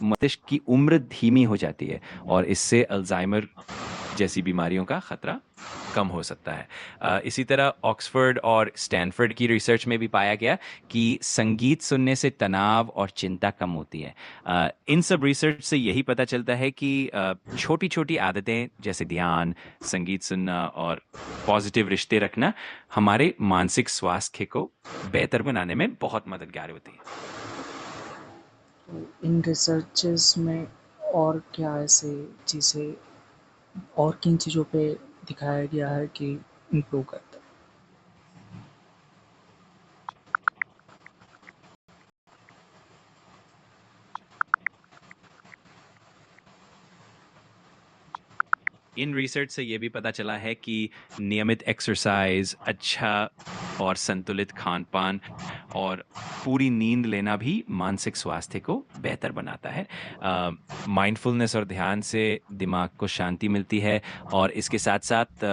मस्तिष्क की उम्र धीमी हो जाती है और इससे अल्जाइमर जैसी बीमारियों का खतरा कम हो सकता है। इसी तरह ऑक्सफोर्ड और स्टैनफोर्ड की रिसर्च में भी पाया गया कि संगीत सुनने से तनाव और चिंता कम होती है। इन सब रिसर्च से यही पता चलता है कि छोटी छोटी आदतें जैसे ध्यान, संगीत सुनना और पॉजिटिव रिश्ते रखना हमारे मानसिक स्वास्थ्य को बेहतर बनाने में बहुत मददगार होती है। तो इन रिसर्चेस में और क्या ऐसे चीज़ें और किन चीज़ों पे दिखाया गया है कि इम्प्रूव करता है? इन रिसर्च से ये भी पता चला है कि नियमित एक्सरसाइज, अच्छा और संतुलित खान-पान और पूरी नींद लेना भी मानसिक स्वास्थ्य को बेहतर बनाता है। माइंडफुलनेस और ध्यान से दिमाग को शांति मिलती है और इसके साथ-साथ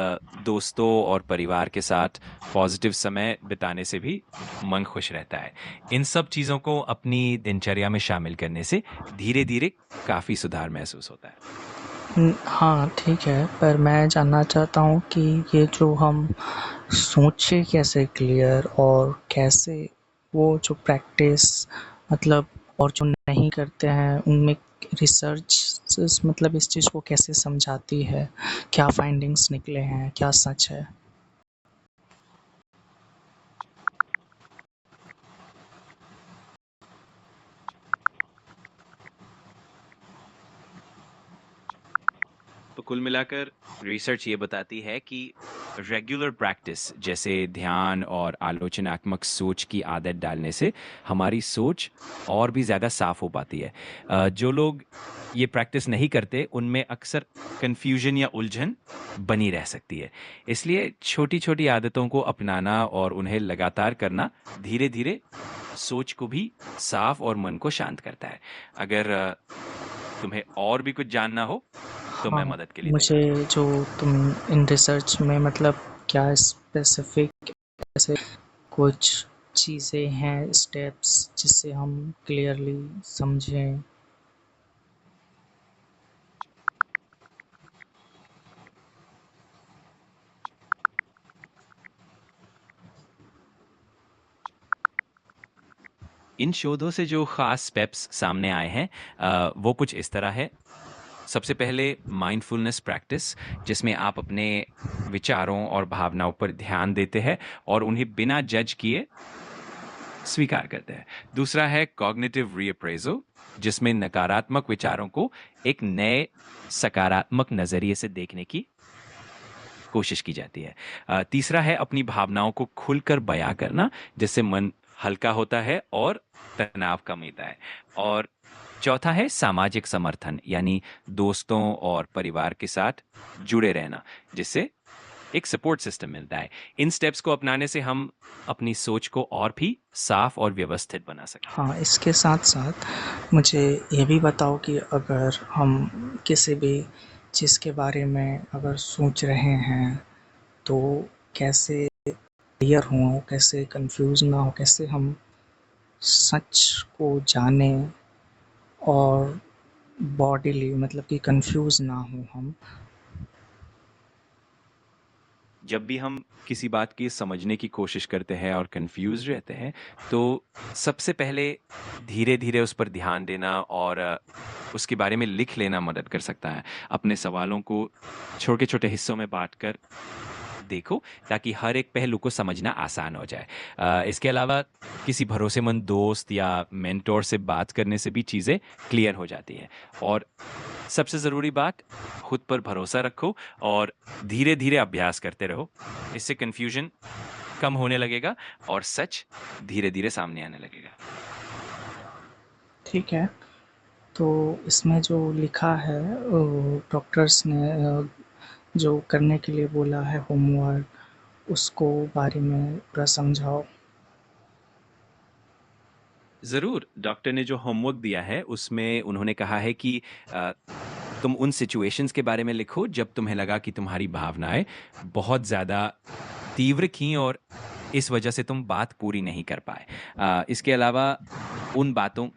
दोस्तों और परिवार के साथ पॉजिटिव समय बिताने से भी मन खुश रहता है। इन सब चीज़ों को अपनी दिनचर्या में शामिल करने से धीरे-धीरे काफ़ी सुधार महसूस होता है। हाँ, ठीक है, पर मैं जानना चाहता हूँ कि ये जो हम सोचें कैसे क्लियर और कैसे वो जो प्रैक्टिस मतलब और जो नहीं करते हैं उनमें रिसर्च मतलब इस चीज़ को कैसे समझाती है? क्या फाइंडिंग्स निकले हैं? क्या सच है? तो कुल मिलाकर रिसर्च ये बताती है कि रेगुलर प्रैक्टिस जैसे ध्यान और आलोचनात्मक सोच की आदत डालने से हमारी सोच और भी ज़्यादा साफ हो पाती है। जो लोग ये प्रैक्टिस नहीं करते उनमें अक्सर कन्फ्यूजन या उलझन बनी रह सकती है। इसलिए छोटी-छोटी आदतों को अपनाना और उन्हें लगातार करना धीरे-धीरे सोच को भी साफ और मन को शांत करता है। अगर तुम्हें और भी कुछ जानना हो तो मैं हाँ, मदद के लिए मुझे तैयार हूँ। जो तुम इन रिसर्च में मतलब क्या स्पेसिफिक ऐसे कुछ चीज़ें हैं, स्टेप्स जिससे हम क्लियरली समझें? इन शोधों से जो खास स्टेप्स सामने आए हैं वो कुछ इस तरह है। सबसे पहले माइंडफुलनेस प्रैक्टिस जिसमें आप अपने विचारों और भावनाओं पर ध्यान देते हैं और उन्हें बिना जज किए स्वीकार करते हैं। दूसरा है कॉग्निटिव रीअप्रेजल जिसमें नकारात्मक विचारों को एक नए सकारात्मक नजरिए से देखने की कोशिश की जाती है। तीसरा है अपनी भावनाओं को खुलकर बयां करना जिससे मन हल्का होता है और तनाव कम होता है। और चौथा है सामाजिक समर्थन यानी दोस्तों और परिवार के साथ जुड़े रहना जिससे एक सपोर्ट सिस्टम मिलता है। इन स्टेप्स को अपनाने से हम अपनी सोच को और भी साफ और व्यवस्थित बना सकते हैं। हाँ, इसके साथ-साथ मुझे ये भी बताओ कि अगर हम किसी भी चीज़ के बारे में अगर सोच रहे हैं, तो कैसे क्लियर हों, कैसे कन्फ्यूज़ ना हो, कैसे हम सच को जानें और बॉडीली मतलब कि कन्फ्यूज़ ना हों हम? जब भी हम किसी बात की समझने की कोशिश करते हैं और कंफ्यूज रहते हैं तो सबसे पहले धीरे-धीरे उस पर ध्यान देना और उसके बारे में लिख लेना मदद कर सकता है। अपने सवालों को छोटे-छोटे हिस्सों में बाँटकर देखो ताकि हर एक पहलू को समझना आसान हो जाए। इसके अलावा किसी भरोसेमंद दोस्त या मेंटोर से बात करने से भी चीज़ें क्लियर हो जाती हैं। और सबसे ज़रूरी बात खुद पर भरोसा रखो और धीरे-धीरे अभ्यास करते रहो। इससे कन्फ्यूजन कम होने लगेगा और सच धीरे-धीरे सामने आने लगेगा। ठीक है, तो इसमें जो लिखा है डॉक्टर्स ने जो करने के लिए बोला है होमवर्क, उसको बारे में पूरा समझाओ। ज़रूर, डॉक्टर ने जो होमवर्क दिया है उसमें उन्होंने कहा है कि अ, तुम उन सिचुएशंस के बारे में लिखो जब तुम्हें लगा कि तुम्हारी भावनाएँ बहुत ज़्यादा तीव्र थीं और इस वजह से तुम बात पूरी नहीं कर पाए। इसके अलावा उन बातों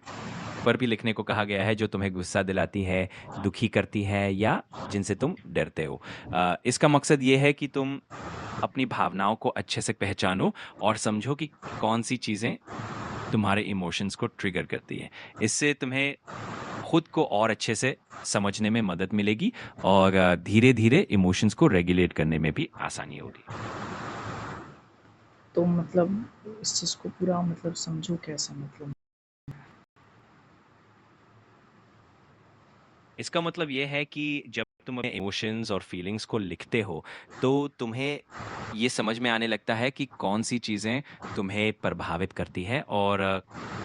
पर भी लिखने को कहा गया है जो तुम्हें गुस्सा दिलाती है, दुखी करती है या जिनसे तुम डरते हो। इसका मकसद ये है कि तुम अपनी भावनाओं को अच्छे से पहचानो और समझो कि कौन सी चीज़ें तुम्हारे इमोशंस को ट्रिगर करती हैं। इससे तुम्हें खुद को और अच्छे से समझने में मदद मिलेगी और धीरे-धीरे इमोशंस को रेगुलेट करने में भी आसानी होगी। तो मतलब इस चीज़ को पूरा मतलब समझूँ कैसे मतलब? इसका मतलब ये है कि जब तुम अपने इमोशंस और फीलिंग्स को लिखते हो, तो तुम्हें ये समझ में आने लगता है कि कौन-सी चीज़ें तुम्हें प्रभावित करती हैं और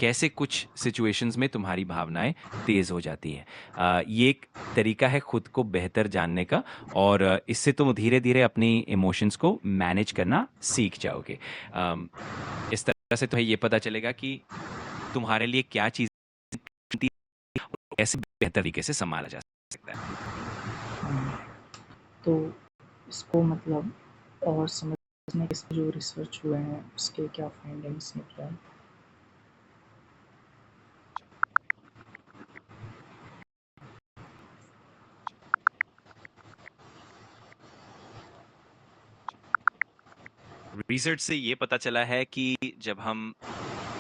कैसे कुछ सिचुएशंस में तुम्हारी भावनाएँ तेज़ हो जाती हैं। ये एक तरीका है खुद को बेहतर जानने का और इससे तुम धीरे-धीरे अपनी इमोशंस को मैनेज करना सीख जाओगे। इस तरह से तुम्हें ये पता चलेगा कि तुम्हारे लिए क्या चीज़ कैसे बेहतर तरीके से संभाला जा सकता है। तो इसको मतलब और समझने के जो रिसर्च हुए हैं उसके क्या फाइंडिंग्स निकले हैं? रिसर्च से ये पता चला है कि जब हम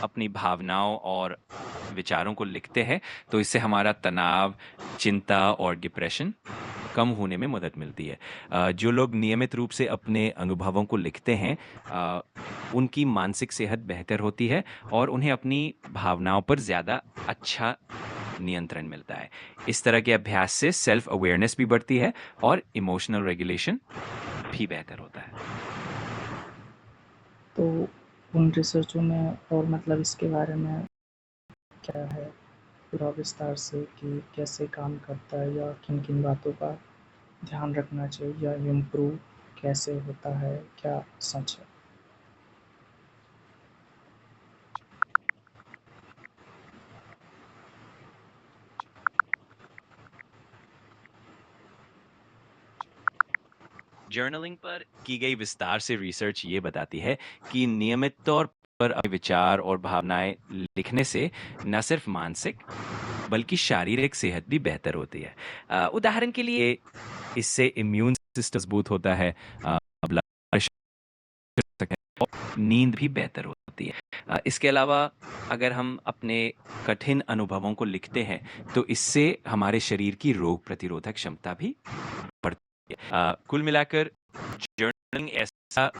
अपनी भावनाओं और विचारों को लिखते हैं, तो इससे हमारा तनाव, चिंता और डिप्रेशन कम होने में मदद मिलती है। जो लोग नियमित रूप से अपने अनुभवों को लिखते हैं, उनकी मानसिक सेहत बेहतर होती है और उन्हें अपनी भावनाओं पर ज़्यादा अच्छा नियंत्रण मिलता है। इस तरह के अभ्यास से सेल्फ अवेयरनेस भी बढ़ती है और इमोशनल रेगुलेशन भी बेहतर होता है। तो उन रिसर्चों में और मतलब इसके बारे में क्या है पूरा विस्तार से कि कैसे काम करता है या किन-किन बातों का ध्यान रखना चाहिए या इम्प्रूव कैसे होता है, क्या सच है? जर्नलिंग पर की गई विस्तार से रिसर्च ये बताती है कि नियमित तौर पर अपने विचार और भावनाएं लिखने से न सिर्फ मानसिक बल्कि शारीरिक सेहत भी बेहतर होती है। उदाहरण के लिए इससे इम्यून सिस्टम मजबूत होता है, ब्लड प्रेशर और नींद भी बेहतर होती है। इसके अलावा अगर हम अपने कठिन अनुभवों को लिखते हैं, तो इससे हमारे शरीर की रोग प्रतिरोधक क्षमता भी बढ़ती है। कुल मिलाकर जर्नलिंग ऐसा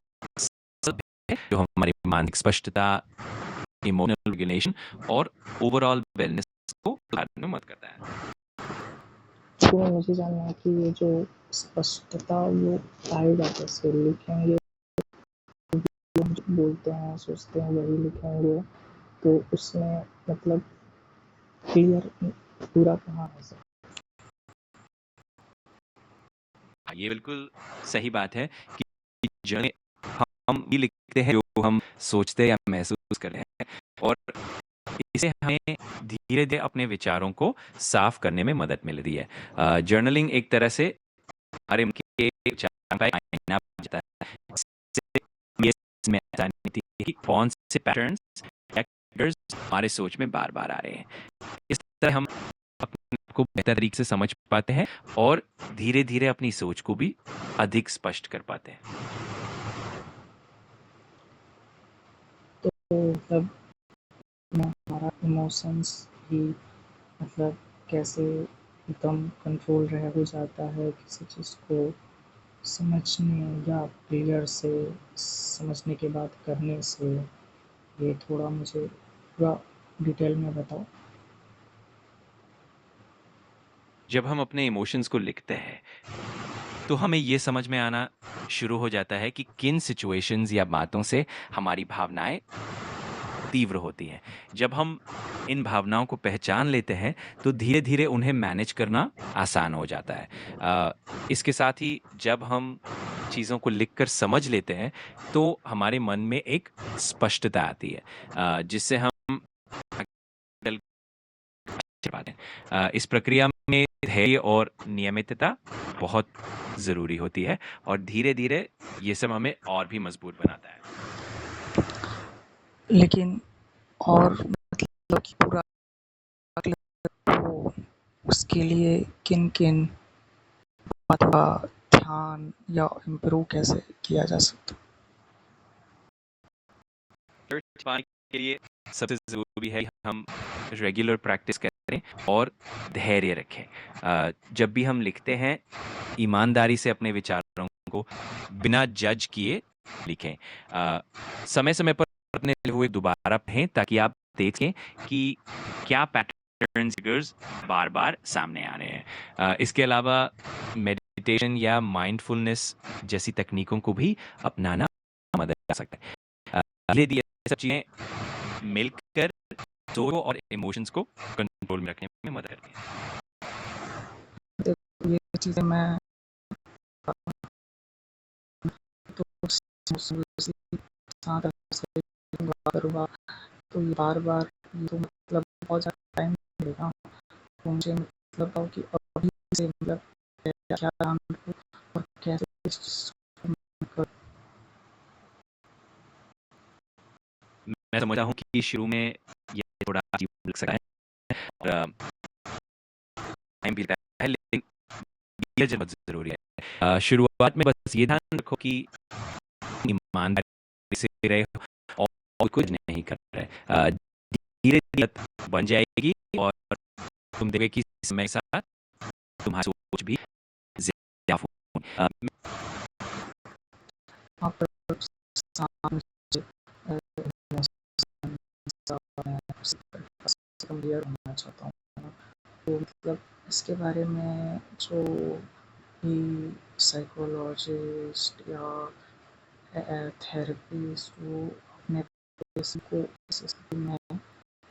सब है जो हमारी मानसिक स्पष्टता, इमोशनल रेगुलेशन और ओवरऑल वेलनेस को सुधारने में मदद करता है। तो मुझे जानना है कि ये जो स्पष्टता वो आएगा कैसे? लिखेंगे हम जो बोलते हैं, सोचते हैं वही लिखेंगे, तो उसमें मतलब क्लियर पूरा कहाँ है सर? ये बिल्कुल सही बात है कि जर्नल हम ये लिखते हैं जो हम सोचते या महसूस कर रहे हैं और इससे हमें धीरे-धीरे अपने विचारों को साफ करने में मदद मिल रही है। जर्नलिंग एक तरह से हमारे मन के विचारों का एक आईना बन जाता है। इससे ये समझ में आसानी होती है कि कौन से पैटर्न्स या ट्रिगर्स हमारे सोच में बार-बार आ रहे हैं। इस तरह हम अपने आप को बेहतर तरीके से समझ पाते हैं और धीरे-धीरे अपनी सोच को भी अधिक स्पष्ट कर पाते हैं। तो मतलब हमारा इमोशंस भी मतलब कैसे एकदम कंट्रोल रह हो जाता है किसी चीज़ को समझने या क्लियर से समझने के बाद करने से, ये थोड़ा मुझे पूरा डिटेल में बताओ। जब हम अपने इमोशंस को लिखते हैं, तो हमें ये समझ में आना शुरू हो जाता है कि किन सिचुएशंस या बातों से हमारी भावनाएँ तीव्र होती हैं। जब हम इन भावनाओं को पहचान लेते हैं, तो धीरे-धीरे उन्हें मैनेज करना आसान हो जाता है। इसके साथ ही जब हम चीज़ों को लिखकर समझ लेते हैं, तो हमारे मन में एक स्पष्टता आती है, जिससे हम आगे चल पाते हैं। इस प्रक्रिया में धैर्य और नियमितता बहुत ज़रूरी होती है और धीरे-धीरे ये सब हमें और भी मज़बूत बनाता है। लेकिन और मतलब कि पूरा तो उसके लिए किन-किन बातों का ध्यान या इम्प्रूव कैसे किया जा सकता? पाने के लिए सबसे ज़रूरी है कि हम रेगुलर प्रैक्टिस करें और धैर्य रखें। जब भी हम लिखते हैं, ईमानदारी से अपने विचारों को बिना जज किए लिखें। समय-समय पर अपने लिखे हुए दोबारा पढ़ें ताकि आप देखें कि क्या पैटर्न्स फिगर्स बार-बार सामने आ रहे हैं। इसके अलावा मेडिटेशन या माइंडफुलनेस जैसी तकनीकों को भी अपनाना मदद कर सकता है। धीरे-धीरे ये सब चीज़ें मिलकर सोच और इमोशंस को कंट्रोल में रखने में मदद करती हैं। ये चीज़ें मैं करूँगा तो ये बार-बार ये तो मतलब बहुत ज़्यादा टाइम लेगा। तो मुझे मतलब कि अभी से मतलब क्या और कैसे मैं समझता हूँ कि शुरू में ये थोड़ा अजीब लग सकता है और टाइम भी लगता है, लेकिन ये बहुत ज़रूरी है। शुरुआत में बस ये ध्यान रखो कि ईमानदारी से रहे और कुछ नहीं कर रहे। धीरे-धीरे बन जाएगी और तुम देखोगे कि समय के साथ तुम्हारी सोच भी ज़्यादा आप क्लियर होना चाहता हूँ। तो मतलब इसके बारे में जो भी साइकोलॉजिस्ट या थेरेपिस्ट वो अपने पेशेंट को इस स्थिति में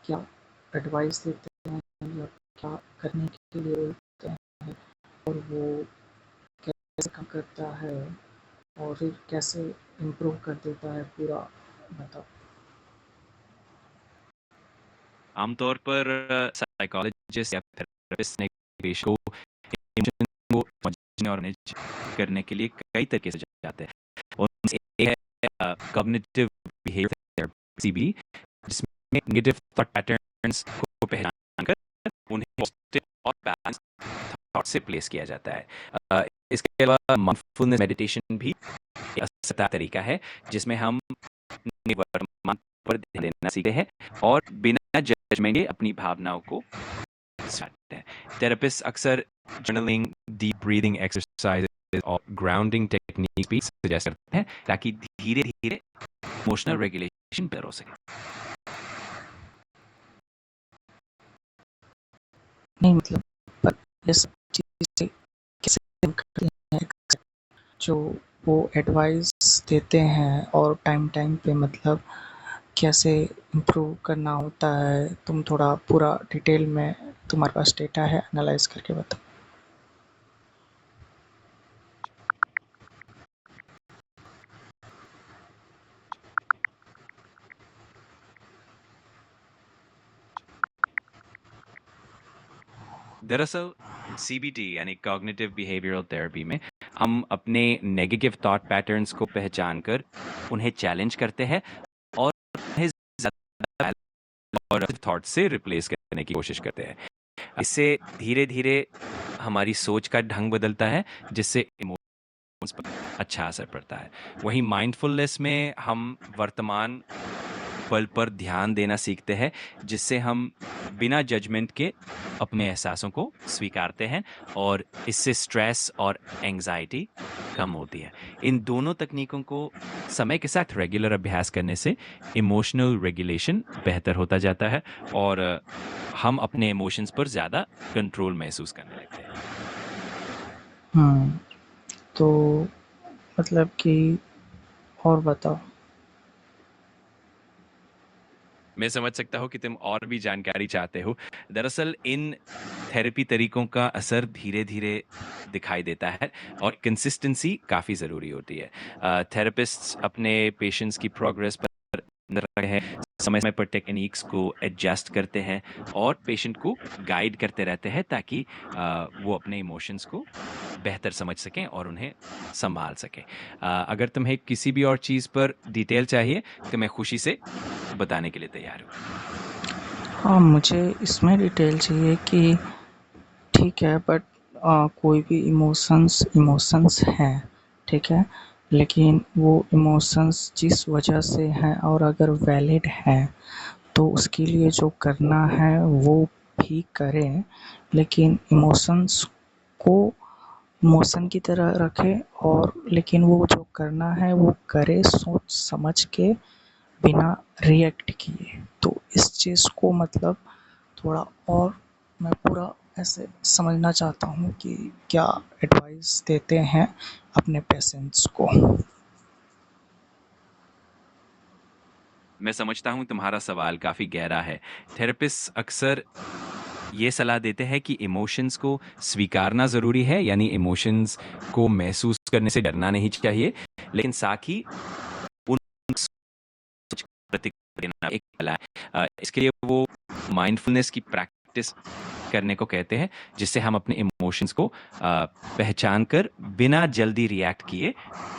क्या एडवाइस देते हैं या क्या करने के लिए बोलते हैं और वो कैसे काम करता है और फिर कैसे इम्प्रूव कर देता है पूरा बताओ। आमतौर पर साइकोलॉजिस्ट या थेरेपिस्ट ने पेशेंट को इमोशन को समझने और मैनेज करने के लिए कई तरीके से जाते हैं। उनमें से एक है कॉग्निटिव बिहेवियर थेरेपी सीबीटी, जिसमें नेगेटिव थॉट पैटर्न्स को पहचान कर उन्हें पॉजिटिव और बैलेंस थॉट से रिप्लेस किया जाता है। इसके अलावा माइंडफुलनेस मेडिटेशन भी एक असरदार तरीका है, जिसमें हम अपने वर्तमान पर ध्यान देना सीखते हैं और बिना जजमेंट के अपनी भावनाओं को स्वीकारते हैं। थेरेपिस्ट अक्सर जर्नलिंग, डीप ब्रीदिंग एक्सरसाइजेज और ग्राउंडिंग टेक्निक भी सजेस्ट करते हैं ताकि धीरे-धीरे इमोशनल रेगुलेशन बेहतर हो सके। नहीं मतलब पर ये सब चीज़ें कैसे करते हैं जो वो एडवाइस देते हैं और टाइम पे मतलब कैसे इम्प्रूव करना होता है, तुम थोड़ा पूरा डिटेल में तुम्हारे पास डेटा है एनालाइज करके बताओ। दरअसल सीबीटी यानी कॉग्निटिव बिहेवियरल थेरेपी में हम अपने नेगेटिव थॉट पैटर्न्स को पहचान कर उन्हें चैलेंज करते हैं और उन्हें ज़्यादा और थॉट से रिप्लेस करने की कोशिश करते हैं। इससे धीरे-धीरे हमारी सोच का ढंग बदलता है, जिससे इमोशंस पर अच्छा असर पड़ता है। वहीं माइंडफुलनेस में हम वर्तमान पल पर ध्यान देना सीखते हैं, जिससे हम बिना जजमेंट के अपने एहसासों को स्वीकारते हैं और इससे स्ट्रेस और एंग्जायटी कम होती है। इन दोनों तकनीकों को समय के साथ रेगुलर अभ्यास करने से इमोशनल रेगुलेशन बेहतर होता जाता है और हम अपने इमोशंस पर ज़्यादा कंट्रोल महसूस करने लगते हैं। तो मतलब कि और बताओ। मैं समझ सकता हूँ कि तुम और भी जानकारी चाहते हो। दरअसल इन थेरेपी तरीकों का असर धीरे-धीरे दिखाई देता है और कंसिस्टेंसी काफ़ी ज़रूरी होती है। थेरेपिस्ट्स अपने पेशेंट्स की प्रोग्रेस पर नज़र रखते हैं, समय-समय पर टेक्नीक्स को एडजस्ट करते हैं और पेशेंट को गाइड करते रहते हैं ताकि वो अपने इमोशंस को बेहतर समझ सकें और उन्हें सँभाल सकें। अगर तुम्हें किसी भी और चीज़ पर डिटेल चाहिए, तो मैं खुशी से बताने के लिए तैयार हूँ। हाँ, मुझे इसमें डिटेल चाहिए कि ठीक है बट कोई भी इमोशंस इमोशंस हैं, ठीक है? लेकिन वो इमोशंस जिस वजह से हैं और अगर वैलिड हैं, तो उसके लिए जो करना है वो भी करें, लेकिन इमोशंस को इमोशन की तरह रखें और लेकिन वो जो करना है वो करे सोच समझ के, बिना रिएक्ट किए। तो इस चीज़ को मतलब थोड़ा और मैं पूरा ऐसे समझना चाहता हूँ कि क्या एडवाइस देते हैं अपने पेशेंट्स को। मैं समझता हूँ तुम्हारा सवाल काफ़ी गहरा है। थेरेपिस्ट अक्सर ये सलाह देते हैं कि इमोशंस को स्वीकारना ज़रूरी है, यानी इमोशंस को महसूस करने से डरना नहीं चाहिए, लेकिन साथ ही उन प्रतिक्रिया देना एक कला है। इसके लिए वो माइंडफुलनेस की प्रैक्टिस करने को कहते हैं, जिससे हम अपने इमोशंस को पहचान कर बिना जल्दी रिएक्ट किए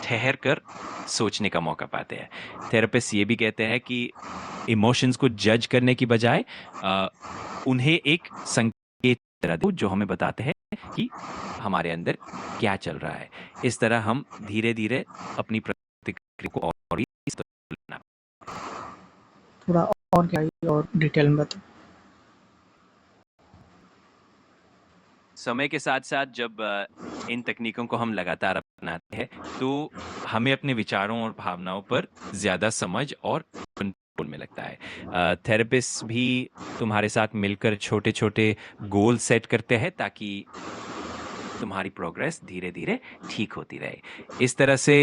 ठहर कर सोचने का मौका पाते हैं। थेरेपिस्ट ये भी कहते हैं कि इमोशंस को जज करने की बजाय उन्हें एक संकेत तरह दो जो हमें बताते हैं कि हमारे अंदर क्या चल रहा है। इस तरह हम धीरे धीरे अपनी प्रतिक्रिया को और भी बना। थोड़ा और गहराई और डिटेल में बताओ। समय के साथ साथ जब इन तकनीकों को हम लगातार अपनाते हैं, तो हमें अपने विचारों और भावनाओं पर ज़्यादा समझ और कंट्रोल में लगता है। थेरेपिस्ट भी तुम्हारे साथ मिलकर छोटे-छोटे गोल सेट करते हैं ताकि तुम्हारी प्रोग्रेस धीरे-धीरे ठीक होती रहे। इस तरह से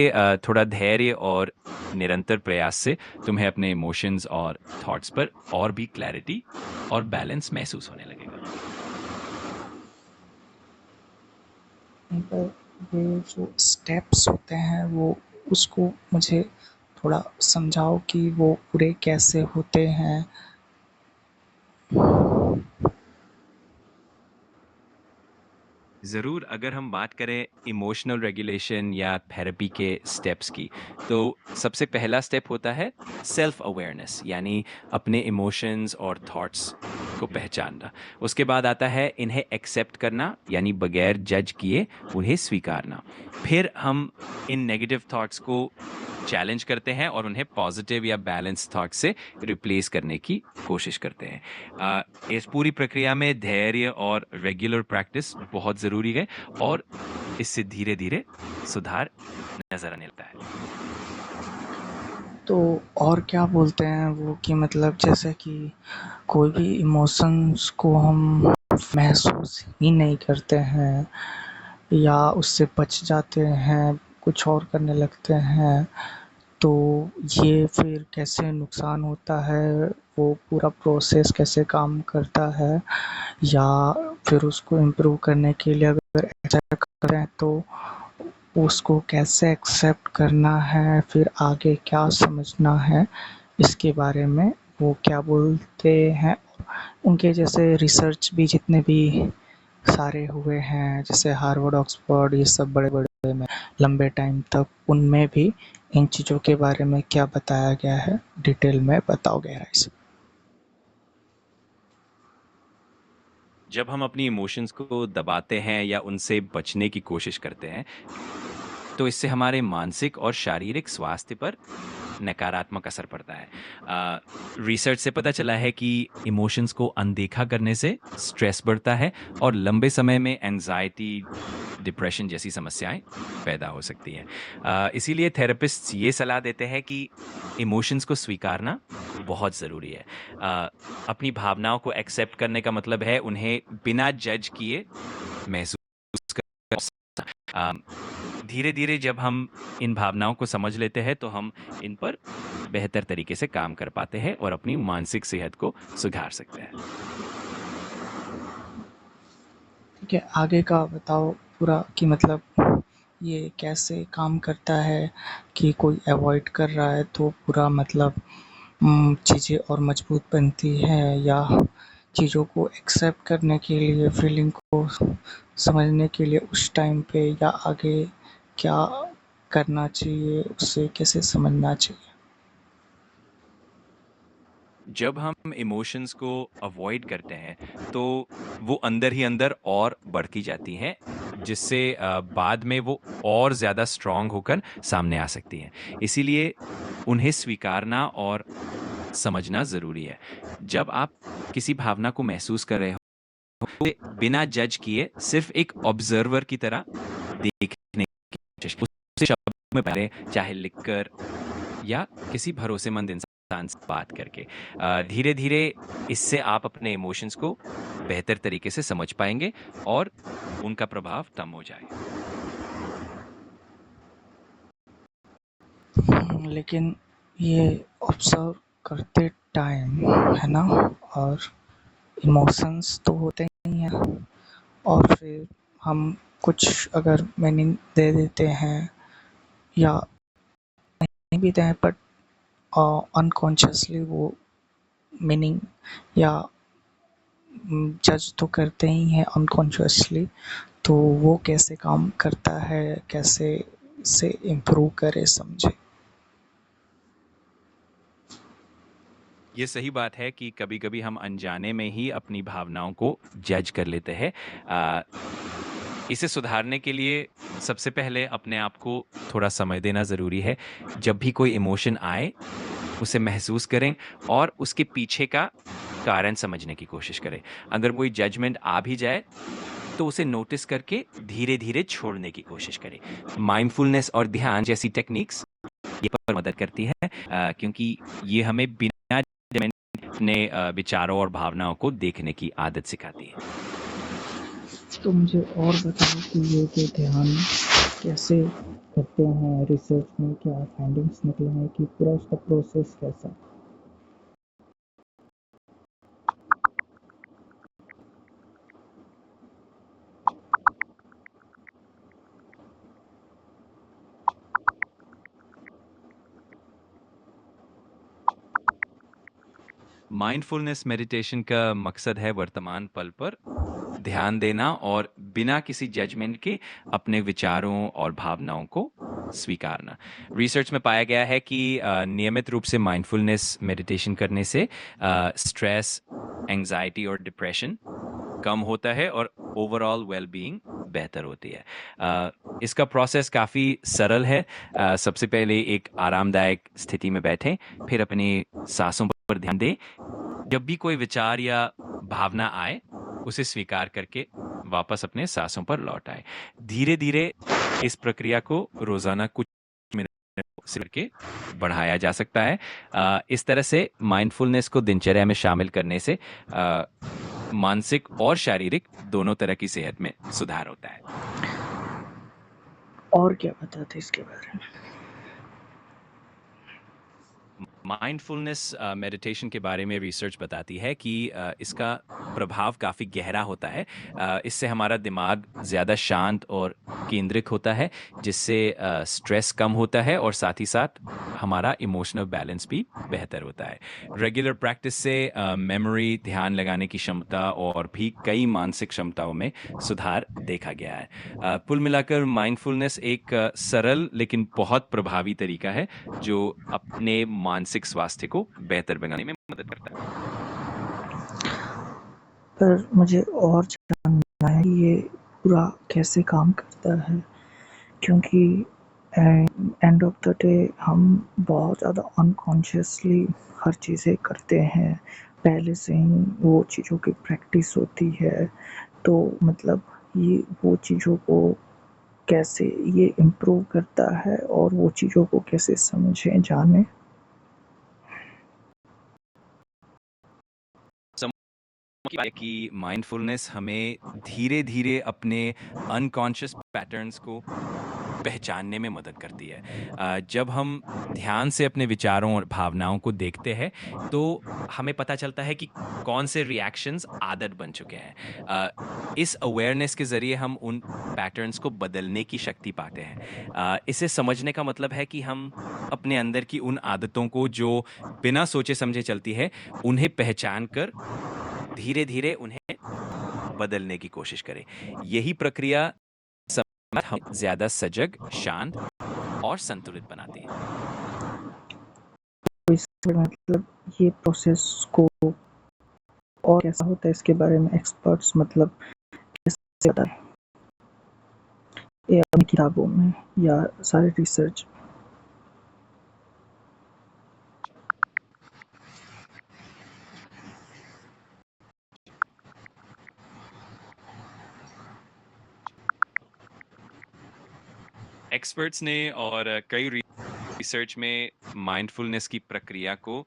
थोड़ा धैर्य और निरंतर प्रयास से तुम्हें अपने इमोशंस और थॉट्स पर और भी क्लैरिटी और बैलेंस महसूस होने लगेगा। पर ये जो स्टेप्स होते हैं वो उसको मुझे थोड़ा समझाओ कि वो पूरे कैसे होते हैं। ज़रूर, अगर हम बात करें इमोशनल रेगुलेशन या थेरेपी के स्टेप्स की, तो सबसे पहला स्टेप होता है सेल्फ अवेयरनेस, यानी अपने इमोशंस और थॉट्स को पहचानना। उसके बाद आता है इन्हें एक्सेप्ट करना, यानी बगैर जज किए उन्हें स्वीकारना। फिर हम इन नेगेटिव थॉट्स को चैलेंज करते हैं और उन्हें पॉजिटिव या बैलेंस थॉट से रिप्लेस करने की कोशिश करते हैं। इस पूरी प्रक्रिया में धैर्य और रेगुलर प्रैक्टिस बहुत ज़रूरी है और इससे धीरे-धीरे सुधार नज़र आने लगता है। तो और क्या बोलते हैं वो कि मतलब जैसे कि कोई भी इमोशंस को हम महसूस ही नहीं करते हैं या उससे बच जाते हैं, कुछ और करने लगते हैं, तो ये फिर कैसे नुकसान होता है, वो पूरा प्रोसेस कैसे काम करता है, या फिर उसको इम्प्रूव करने के लिए अगर ऐसा करें तो उसको कैसे एक्सेप्ट करना है, फिर आगे क्या समझना है, इसके बारे में वो क्या बोलते हैं। उनके जैसे रिसर्च भी जितने भी सारे हुए हैं, जैसे हार्वर्ड, ऑक्सफोर्ड, ये सब बड़े-बड़े में लंबे टाइम तक, उनमें भी इन चीज़ों के बारे में क्या बताया गया है, डिटेल में बताओ गहराई से। जब हम अपनी इमोशंस को दबाते हैं या उनसे बचने की कोशिश करते हैं, तो इससे हमारे मानसिक और शारीरिक स्वास्थ्य पर नकारात्मक असर पड़ता है। रिसर्च से पता चला है कि इमोशंस को अनदेखा करने से स्ट्रेस बढ़ता है और लंबे समय में एंजाइटी, डिप्रेशन जैसी समस्याएं पैदा हो सकती हैं। इसीलिए थेरेपिस्ट ये सलाह देते हैं कि इमोशंस को स्वीकारना बहुत ज़रूरी है। अपनी भावनाओं को एक्सेप्ट करने का मतलब है उन्हें बिना जज किए महसूस करना। धीरे धीरे जब हम इन भावनाओं को समझ लेते हैं तो हम इन पर बेहतर तरीके से काम कर पाते हैं और अपनी मानसिक सेहत को सुधार सकते हैं। ठीक है, आगे का बताओ पूरा कि मतलब ये कैसे काम करता है, कि कोई अवॉइड कर रहा है तो पूरा मतलब चीज़ें और मजबूत बनती हैं, या चीज़ों को एक्सेप्ट करने के लिए, फीलिंग को समझने के लिए उस टाइम पे, या आगे क्या करना चाहिए, उसे कैसे समझना चाहिए? जब हम इमोशंस को अवॉइड करते हैं तो वो अंदर ही अंदर और बढ़ती जाती हैं, जिससे बाद में वो और ज़्यादा स्ट्रांग होकर सामने आ सकती हैं। इसीलिए उन्हें स्वीकारना और समझना ज़रूरी है। जब आप किसी भावना को महसूस कर रहे हो, उसे बिना जज किए सिर्फ एक ऑब्जर्वर की तरह देखने की कोशिश, उसे शब्दों में पढ़ें, चाहे लिखकर या किसी भरोसेमंद इंसान से बात करके। धीरे धीरे इससे आप अपने इमोशंस को बेहतर तरीके से समझ पाएंगे और उनका प्रभाव कम हो जाएगा। लेकिन ये ऑब्ज़र्व करते टाइम, है ना? और इमोशंस तो होते ही हैं, और फिर हम कुछ अगर मीनिंग दे देते हैं या नहीं भी दें, बट अनकॉन्शियसली वो मीनिंग या जज तो करते ही हैं अनकॉन्शियसली, तो वो कैसे काम करता है, कैसे इसे इम्प्रूव करे, समझे? ये सही बात है कि कभी-कभी हम अनजाने में ही अपनी भावनाओं को जज कर लेते हैं। इसे सुधारने के लिए सबसे पहले अपने आप को थोड़ा समय देना ज़रूरी है। जब भी कोई इमोशन आए, उसे महसूस करें और उसके पीछे का कारण समझने की कोशिश करें। अगर कोई जजमेंट आ भी जाए, तो उसे नोटिस करके धीरे-धीरे छोड़ने की कोशिश करें। माइंडफुलनेस और ध्यान जैसी टेक्निक्स ये पर मदद करती है, क्योंकि ये हमें बिना जजमेंट अपने विचारों और भावनाओं को देखने की आदत सिखाती है। तो मुझे और बताओ कि ये जो ध्यान कैसे करते हैं, रिसर्च में क्या फाइंडिंग्स निकले हैं, कि पूरा उसका प्रोसेस कैसा? माइंडफुलनेस मेडिटेशन का मकसद है वर्तमान पल पर ध्यान देना और बिना किसी जजमेंट के अपने विचारों और भावनाओं को स्वीकारना। रिसर्च में पाया गया है कि नियमित रूप से माइंडफुलनेस मेडिटेशन करने से स्ट्रेस, एंजाइटी और डिप्रेशन कम होता है और ओवरऑल वेल-बीइंग बेहतर होती है। इसका प्रोसेस काफ़ी सरल है। सबसे पहले एक आरामदायक स्थिति में बैठें, फिर अपनी सांसों पर ध्यान दें। जब भी कोई विचार या भावना आए, उसे स्वीकार करके वापस अपने सांसों पर लौट आएँ। धीरे-धीरे इस प्रक्रिया को रोज़ाना कुछ मिनट से करके बढ़ाया जा सकता है। इस तरह से माइंडफुलनेस को दिनचर्या में शामिल करने से मानसिक और शारीरिक दोनों तरह की सेहत में सुधार होता है। और क्या बताते इसके बारे में? माइंडफुलनेस मेडिटेशन के बारे में रिसर्च बताती है कि इसका प्रभाव काफ़ी गहरा होता है। इससे हमारा दिमाग ज़्यादा शांत और केंद्रित होता है, जिससे स्ट्रेस कम होता है और साथ ही साथ हमारा इमोशनल बैलेंस भी बेहतर होता है। रेगुलर प्रैक्टिस से मेमोरी, ध्यान लगाने की क्षमता और भी कई मानसिक क्षमताओं में सुधार देखा गया है। कुल मिलाकर माइंडफुलनेस एक सरल लेकिन बहुत प्रभावी तरीका है, जो अपने मानसिक स्वास्थ्य को बेहतर बनाने में मदद करता है। पर मुझे और जानना है ये पूरा कैसे काम करता है, क्योंकि एंड ऑफ द डे हम बहुत ज़्यादा अनकॉन्शियसली हर चीज़ें करते हैं, पहले से ही वो चीज़ों की प्रैक्टिस होती है, तो मतलब ये वो चीज़ों को कैसे ये इम्प्रूव करता है और वो चीज़ों को कैसे समझें, जानें? कि माइंडफुलनेस हमें धीरे-धीरे अपने अनकॉन्शियस पैटर्न्स को पहचानने में मदद करती है। जब हम ध्यान से अपने विचारों और भावनाओं को देखते हैं, तो हमें पता चलता है कि कौन से रिएक्शंस आदत बन चुके हैं। इस अवेयरनेस के ज़रिए हम उन पैटर्न्स को बदलने की शक्ति पाते हैं। इसे समझने का मतलब है कि हम अपने अंदर की उन आदतों को जो बिना सोचे-समझे चलती है, उन्हें पहचान कर धीरे-धीरे उन्हें बदलने की कोशिश करें। यही प्रक्रिया हमें ज़्यादा सजग, शांत और संतुलित बनाती है। तो इससे मतलब ये प्रोसेस को और कैसा होता है इसके बारे में एक्सपर्ट्स मतलब कैसे बताएं ये अपनी किताबों में या सारे रिसर्च। एक्सपर्ट्स ने और कई रिसर्च में माइंडफुलनेस की प्रक्रिया को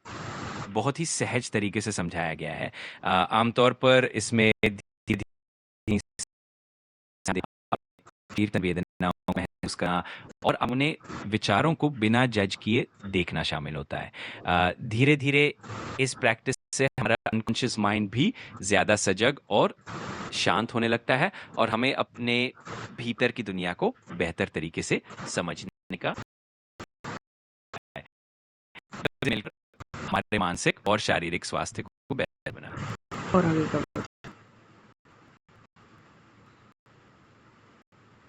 बहुत ही सहज तरीके से समझाया गया है। आमतौर पर इसमें संवेदनाओं महसूस करना और अपने विचारों को बिना जज किए देखना शामिल होता है। धीरे धीरे इस प्रैक्टिस से हमारा अनकॉन्शियस माइंड भी ज्यादा सजग और शांत होने लगता है और हमें अपने भीतर की दुनिया को बेहतर तरीके से समझने का मिलकर हमारे मानसिक और शारीरिक स्वास्थ्य को बेहतर बनाना। और आगे का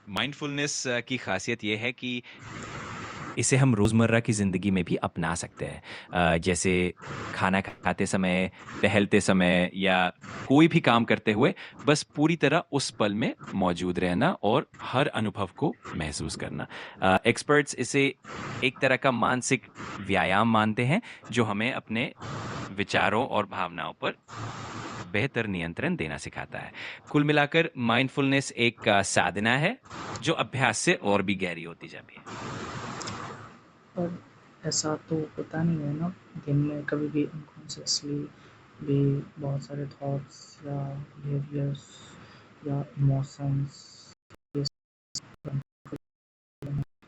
माइंडफुलनेस की खासियत ये है कि इसे हम रोज़मर्रा की ज़िंदगी में भी अपना सकते हैं। जैसे खाना खाते समय, टहलते समय या कोई भी काम करते हुए बस पूरी तरह उस पल में मौजूद रहना और हर अनुभव को महसूस करना। एक्सपर्ट्स इसे एक तरह का मानसिक व्यायाम मानते हैं, जो हमें अपने विचारों और भावनाओं पर बेहतर नियंत्रण देना सिखाता है। कुल मिलाकर माइंडफुलनेस एक साधना है, जो अभ्यास से और भी गहरी होती जाती है। पर ऐसा तो होता नहीं है ना दिन में कभी भी अनकॉन्शियसली भी बहुत सारे थॉट्स या बिहेवियर्स या इमोशंस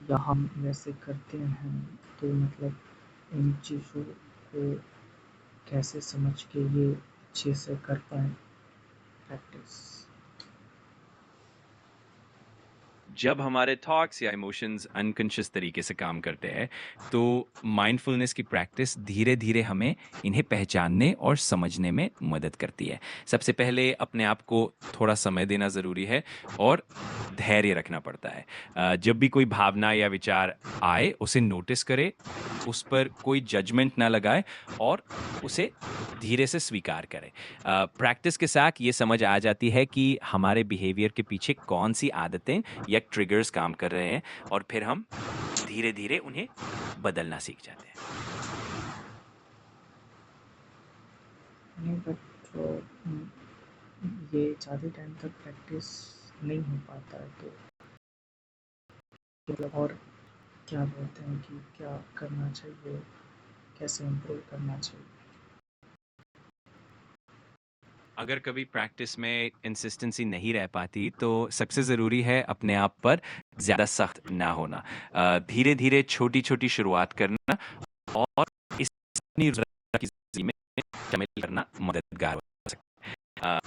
या हम वैसे करते हैं तो मतलब इन चीज़ों को कैसे समझ के ये अच्छे से कर पाए प्रैक्टिस। जब हमारे थॉट्स या इमोशंस अनकॉन्शियस तरीके से काम करते हैं, तो माइंडफुलनेस की प्रैक्टिस धीरे धीरे हमें इन्हें पहचानने और समझने में मदद करती है। सबसे पहले अपने आप को थोड़ा समय देना ज़रूरी है और धैर्य रखना पड़ता है। जब भी कोई भावना या विचार आए, उसे नोटिस करे, उस पर कोई जजमेंट ना लगाए और उसे धीरे से स्वीकार करें। प्रैक्टिस के साथ ये समझ आ जाती है कि हमारे बिहेवियर के पीछे कौन सी आदतें या ट्रिगर्स काम कर रहे हैं और फिर हम धीरे धीरे उन्हें बदलना सीख जाते हैं। नहीं बट ये ज़्यादा टाइम तक प्रैक्टिस नहीं हो पाता है तो मतलब और क्या बोलते हैं कि क्या करना चाहिए कैसे इम्प्रूव करना चाहिए। अगर कभी प्रैक्टिस में इंसिस्टेंसी नहीं रह पाती, तो सबसे ज़रूरी है अपने आप पर ज़्यादा सख्त ना होना। धीरे धीरे छोटी छोटी शुरुआत करना और इस अपनी रोज़मर्रा की ज़िंदगी में शामिल करना मददगार हो सकता है।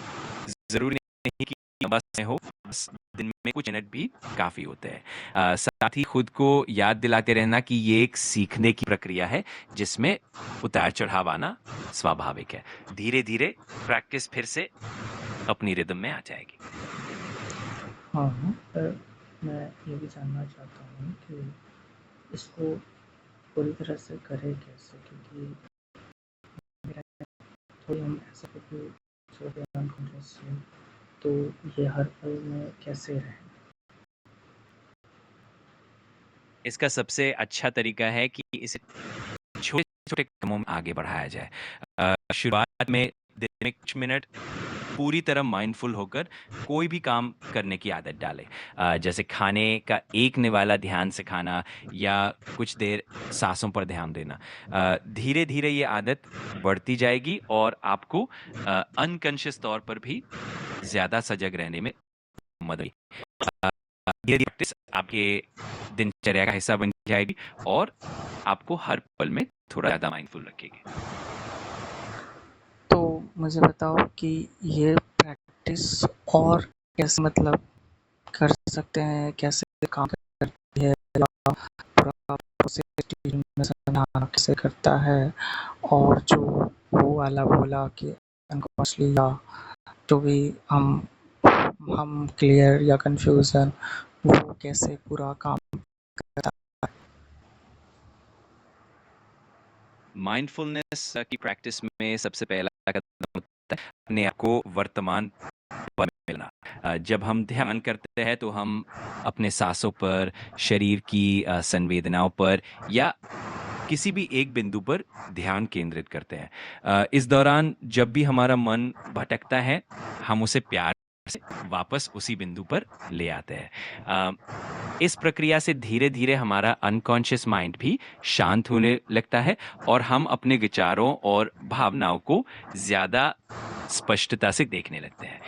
ज़रूरी नहीं कि लंबा समय हो, बस दिन में कुछ मिनट भी काफ़ी होते हैं। साथ ही खुद को याद दिलाते रहना कि ये एक सीखने की प्रक्रिया है, जिसमें उतार-चढ़ाव आना स्वाभाविक है। धीरे-धीरे प्रैक्टिस फिर से अपनी रिदम में आ जाएगी। हाँ हाँ पर मैं ये भी जानना चाहता हूँ कि इसको पूरी तरह से करें कैसे क्योंकि थोड़ी हम ऐसा करके सोते हैं अनकॉन्शियसली तो ये हर पल में कैसे रहें। इसका सबसे अच्छा तरीका है कि इसे छोटे-छोटे कदमों में आगे बढ़ाया जाए। शुरुआत में दिन में कुछ मिनट पूरी तरह माइंडफुल होकर कोई भी काम करने की आदत डालें। जैसे खाने का एक निवाला ध्यान से खाना या कुछ देर साँसों पर ध्यान देना। धीरे-धीरे ये आदत बढ़ती जाएगी और आपको अनकॉन्शियस तौर पर भी ज़्यादा सजग रहने में मदद। ये प्रैक्टिस आपके दिनचर्या का हिस्सा बन जाएगी और आपको हर पल में थोड़ा ज़्यादा माइंडफुल रखेगी। तो मुझे बताओ कि ये प्रैक्टिस और कैसे मतलब कर सकते हैं कैसे काम करती है या पूरा प्रोसेस टीम में समझाना कैसे करता है और जो वो वाला बोला कि अनकॉन्शियसली या जो भी हम क्लियर या कंफ्यूजन वो कैसे पूरा काम करता है। माइंडफुलनेस की प्रैक्टिस में सबसे पहला कदम होता है अपने आप को वर्तमान पल में मिलना। जब हम ध्यान करते हैं तो हम अपने सांसों पर, शरीर की संवेदनाओं पर या किसी भी एक बिंदु पर ध्यान केंद्रित करते हैं। इस दौरान जब भी हमारा मन भटकता है, हम उसे प्यार से वापस उसी बिंदु पर ले आते हैं। इस प्रक्रिया से धीरे-धीरे हमारा अनकॉन्शियस माइंड भी शांत होने लगता है और हम अपने विचारों और भावनाओं को ज़्यादा स्पष्टता से देखने लगते हैं।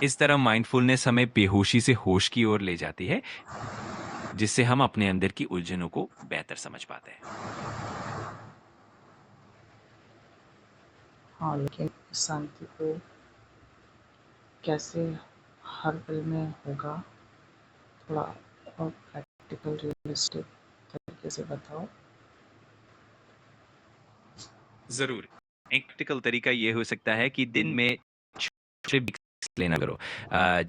इस तरह माइंडफुलनेस हमें बेहोशी से होश की ओर ले जाती है, जिससे हम अपने अंदर की उलझनों को बेहतर समझ पाते हैं। हाँ, लेकिन इस शांति को कैसे हर पल में होगा? थोड़ा और प्रैक्टिकल रियलिस्टिक तरीके से बताओ। ज़रूर। एक प्रैक्टिकल तरीका ये हो सकता है कि दिन में छोटे ब्रेक्स लेना करो।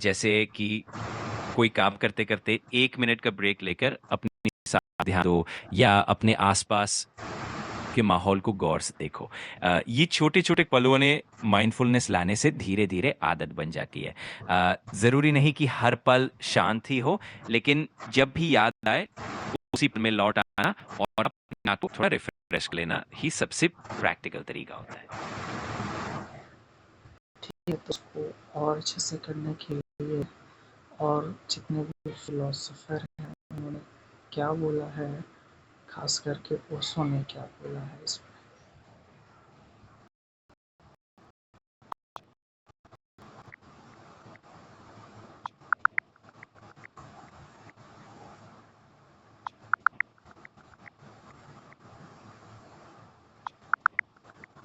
जैसे कि कोई काम करते-करते 1 मिनट का ब्रेक लेकर अपनी सांस ध्यान दो या अपने आस-पास के माहौल को गौर से देखो। ये छोटे-छोटे पलों ने माइंडफुलनेस लाने से धीरे-धीरे आदत बन जाती है। ज़रूरी नहीं कि हर पल शांत ही हो, लेकिन जब भी याद आए, उसी पल में लौट आना और अपने आप को थोड़ा रिफ्रेश कर लेना ही सबसे प्रैक्टिकल तरीका होता है। ठीक है, तो उसको और अच्छे से करने के लिए और जितने भी फिलोसोफर हैं, उन्होंने क्या बोला है, खास करके ओशो ने क्या बोला है इसमें?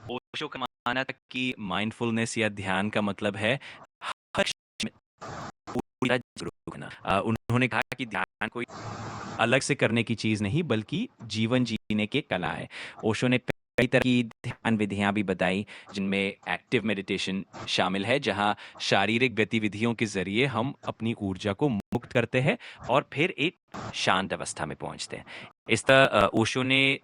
ओशो का मानना था कि माइंडफुलनेस या ध्यान का मतलब है हर क्षण में पूरा जागरूक होना। उन्होंने कहा कि ध्यान कोई अलग से करने की चीज नहीं बल्कि जीवन जीने की कला है। ओशो ने कई तरह की ध्यान विधियां भी बताई, जिनमें एक्टिव मेडिटेशन शामिल है, जहां शारीरिक गतिविधियों के जरिए हम अपनी ऊर्जा को मुक्त करते हैं और फिर एक शांत अवस्था में पहुंचते हैं। इस तरह ओशो ने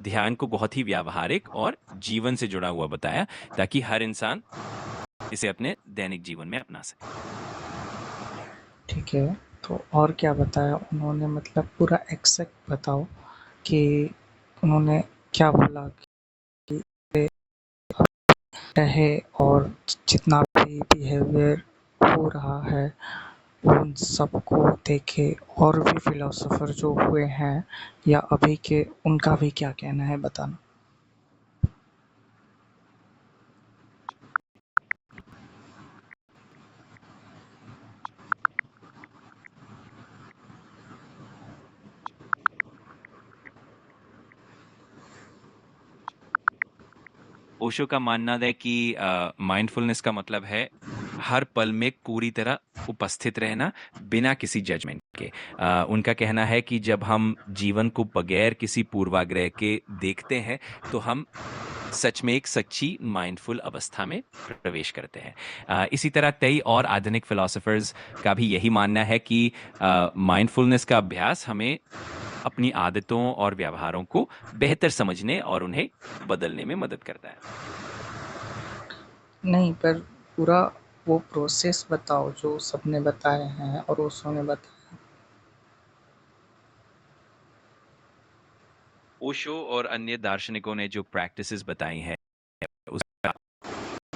ध्यान को बहुत ही व्यावहारिक और जीवन से जुड़ा हुआ बताया, ताकि हर इंसान इसे अपने दैनिक जीवन में अपना सके। ठीक है, तो और क्या बताया उन्होंने, मतलब पूरा एग्ज़ैक्ट बताओ कि उन्होंने क्या बोला कि रहे और जितना भी बिहेवियर हो रहा है, उन सबको देखे और भी फिलोसोफर जो हुए हैं या अभी के, उनका भी क्या कहना है बताना। ओशो का मानना है कि माइंडफुलनेस का मतलब है हर पल में पूरी तरह उपस्थित रहना बिना किसी जजमेंट के। उनका कहना है कि जब हम जीवन को बगैर किसी पूर्वाग्रह के देखते हैं तो हम सच में एक सच्ची माइंडफुल अवस्था में प्रवेश करते हैं। इसी तरह कई और आधुनिक फिलोसोफर्स का भी यही मानना है कि माइंडफुलनेस का अभ्यास हमें अपनी आदतों और व्यवहारों को बेहतर समझने और उन्हें बदलने में मदद करता है। नहीं, पर पूरा वो प्रोसेस बताओ जो सबने बताए हैं और ओशो ने बताया। ओशो और अन्य दार्शनिकों ने जो प्रैक्टिसेस बताई हैं, उसका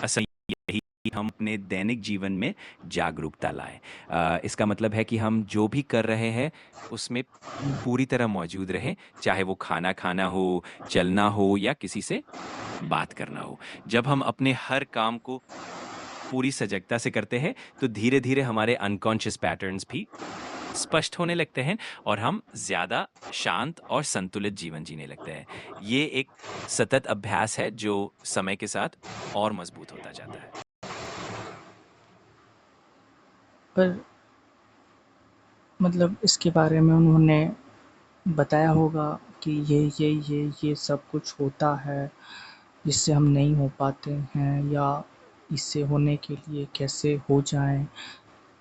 असर यही कि हम अपने दैनिक जीवन में जागरूकता लाएं। इसका मतलब है कि हम जो भी कर रहे हैं उसमें पूरी तरह मौजूद रहें, चाहे वो खाना खाना हो, चलना हो या किसी से बात करना हो। जब हम अपने हर काम को पूरी सजगता से करते हैं तो धीरे धीरे हमारे अनकॉन्शियस पैटर्न्स भी स्पष्ट होने लगते हैं और हम ज्यादा शांत और संतुलित जीवन जीने लगते हैं। ये एक सतत अभ्यास है जो समय के साथ और मजबूत होता जाता है। पर मतलब इसके बारे में उन्होंने बताया होगा कि ये सब कुछ होता है, जिससे हम नहीं हो पाते हैं, या इससे होने के लिए कैसे हो जाएं,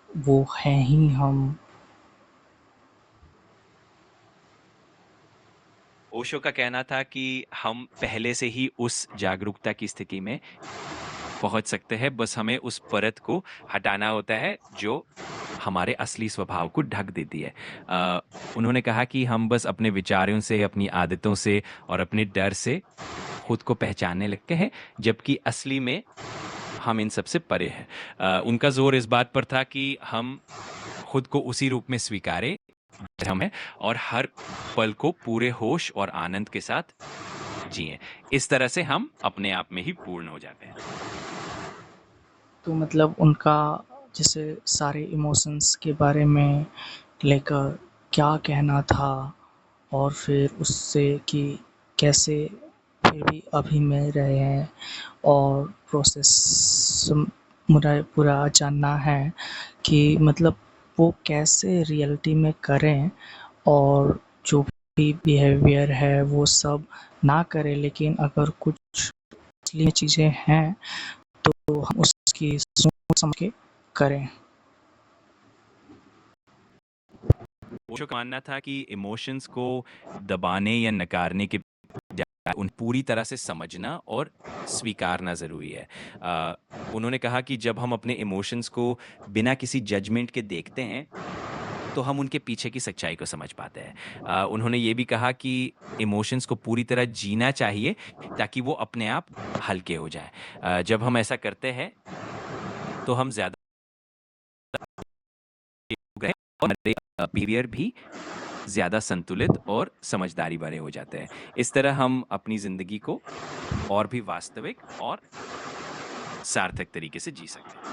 वो हैं ही हम। ओशो का कहना था कि हम पहले से ही उस जागरूकता की स्थिति में पहुंच सकते हैं, बस हमें उस परत को हटाना होता है जो हमारे असली स्वभाव को ढक देती है। अ, उन्होंने कहा कि हम बस अपने विचारों से, अपनी आदतों से और अपने डर से खुद को पहचानने लगते हैं, जबकि असली में हम इन सब से परे हैं। उनका जोर इस बात पर था कि हम खुद को उसी रूप में स्वीकारें जैसे हम हैं, और हर पल को पूरे होश और आनंद के साथ जिएं। इस तरह से हम अपने आप में ही पूर्ण हो जाते हैं। तो मतलब उनका जैसे सारे इमोशंस के बारे में लेकर क्या कहना था, और फिर उससे कि कैसे फिर भी अभी में रहे हैं, और प्रोसेस मुझे पूरा जानना है कि मतलब वो कैसे रियलिटी में करें, और जो भी बिहेवियर है वो सब ना करें, लेकिन अगर कुछ असली चीज़ें हैं तो हम उसकी सोच समझ के करें। ओशो का मानना था कि इमोशंस को दबाने या नकारने के बजाय उन पूरी तरह से समझना और स्वीकारना ज़रूरी है। उन्होंने कहा कि जब हम अपने इमोशंस को बिना किसी जजमेंट के देखते हैं, तो हम उनके पीछे की सच्चाई को समझ पाते हैं। उन्होंने ये भी कहा कि इमोशंस को पूरी तरह जीना चाहिए ताकि वो अपने आप हल्के हो जाएँ। जब हम ऐसा करते हैं, तो हम ज़्यादा गए और हमारे बिहेवियर भी ज़्यादा संतुलित और समझदारी भरे हो जाते हैं। इस तरह हम अपनी ज़िंदगी को और भी वास्तविक और सार्थक तरीके से जी सकते हैं।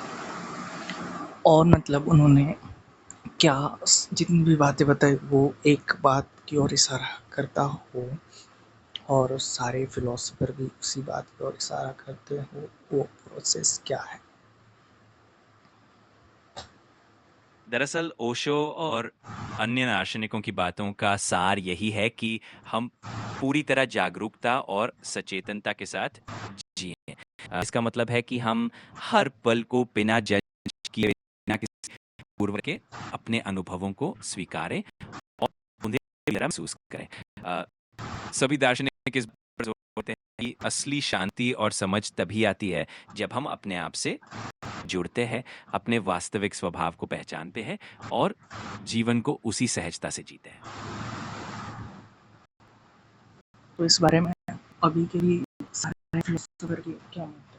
और मतलब उन्होंने क्या जितनी भी बातें बताई वो एक बात की ओर इशारा करता हो, और सारे फिलोसोफर भी उसी बात की ओर इशारा करते हो, वो प्रोसेस क्या है? दरअसल ओशो और अन्य दार्शनिकों की बातों का सार यही है कि हम पूरी तरह जागरूकता और सचेतनता के साथ जिए। इसका मतलब है कि हम हर पल को बिना जज किए, बिना किसी पूर्व के अपने अनुभवों को स्वीकारें और उन्हें महसूस करें। अ, सभी दार्शनिक इस पर जोर देते हैं कि असली शांति और समझ तभी आती है जब हम अपने आप से जुड़ते हैं, अपने वास्तविक स्वभाव को पहचानते हैं और जीवन को उसी सहजता से जीते हैं। तो इस बारे में अभी के भी सारे फिलोसोफर की क्या मत है?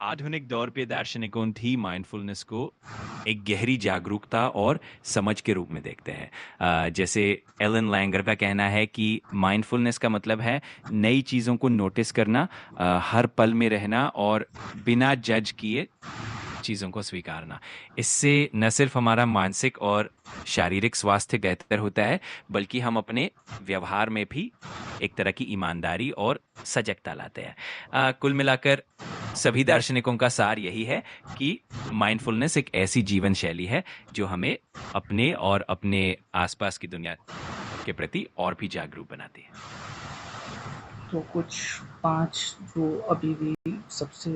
आधुनिक दौर पे दार्शनिकों भी माइंडफुलनेस को एक गहरी जागरूकता और समझ के रूप में देखते हैं। जैसे एलन लैंगर का कहना है कि माइंडफुलनेस का मतलब है नई चीज़ों को नोटिस करना, हर पल में रहना और बिना जज किए चीज़ों को स्वीकारना। इससे न सिर्फ हमारा मानसिक और शारीरिक स्वास्थ्य बेहतर होता है, बल्कि हम अपने व्यवहार में भी एक तरह की ईमानदारी और सजगता लाते हैं। कुल मिलाकर सभी दार्शनिकों का सार यही है कि माइंडफुलनेस एक ऐसी जीवन शैली है जो हमें अपने और अपने आसपास की दुनिया के प्रति और भी जागरूक बनाती है। तो कुछ 5 जो अभी भी सबसे